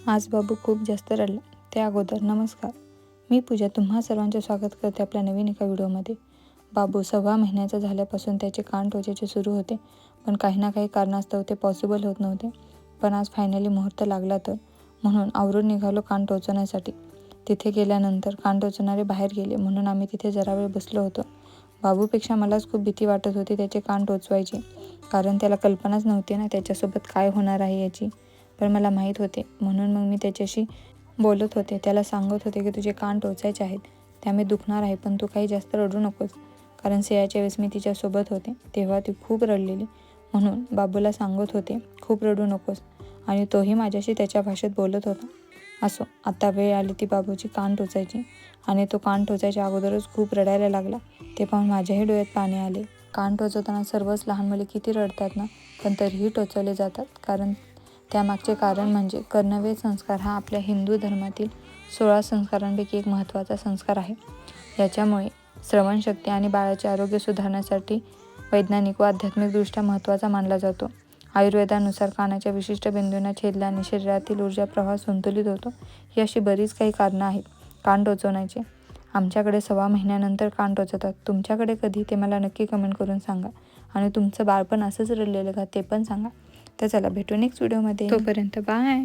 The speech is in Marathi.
आज बाबू खूप जास्त रडला. त्या अगोदर नमस्कार, मी पूजा तुम्हा सर्वांचे स्वागत करते आपल्या नवीन एका व्हिडिओमध्ये. बाबू 6 महिन्याचा झाल्यापासून त्याचे कान टोचायचे सुरू होते, पण काही ना काही कारणास्तव ते पॉसिबल होत नव्हते. पण आज फायनली मुहूर्त लागला तर म्हणून आवरून निघालो कान टोचवण्यासाठी. तिथे गेल्यानंतर कान टोचणारे बाहेर गेले म्हणून आम्ही तिथे जरा वेळ बसलो होतो. बाबूपेक्षा मलाच खूप भीती वाटत होती त्याचे कान टोचवायची, कारण त्याला कल्पनाच नव्हती ना त्याच्यासोबत काय होणार आहे याची. पण मला माहीत होते म्हणून मग मी त्याच्याशी बोलत होते, त्याला सांगत होते की तुझे कान टोचायचे आहेत, त्यामुळे दुखणार आहे, पण तू काही जास्त रडू नकोस. कारण सियाच्या वेळेस मी तिच्यासोबत होते तेव्हा ती खूप रडलेली, म्हणून बाबूला सांगत होते खूप रडू नकोस. आणि तोही माझ्याशी त्याच्या भाषेत बोलत होता. असो, आता वेळ आली ती बाबूची कान टोचायची आणि तो कान टोचायच्या अगोदरच खूप रडायला लागला. ते पाहून माझ्याही डोळ्यात पाणी आले. कान टोचवताना सर्वच लहान मुले किती रडतात ना, पण तरीही टोचवले जातात. कारण त्यामागचे कारण म्हणजे कर्णवेध संस्कार हा आपल्या हिंदू धर्मातील 16 संस्कारांपैकी एक महत्त्वाचा संस्कार आहे. याच्यामुळे श्रवणशक्ती आणि बाळाचे आरोग्य सुधारण्यासाठी वैज्ञानिक व आध्यात्मिकदृष्ट्या महत्त्वाचा मानला जातो. आयुर्वेदानुसार कानाच्या विशिष्ट बिंदूंना छेदल्याने शरीरातील ऊर्जा प्रवाह संतुलित होतो. ही अशी बरीच काही कारणं आहेत कान टोचवण्याचे. आमच्याकडे 6 महिन्यानंतर कान टोचवतात. तुमच्याकडे कधी ते मला नक्की कमेंट करून सांगा. आणि तुमचं बाळपण असंच रडलेलं का ते पण सांगा. तर चला भेटू नेक्स्ट व्हिडिओमध्ये. तोपर्यंत बाय.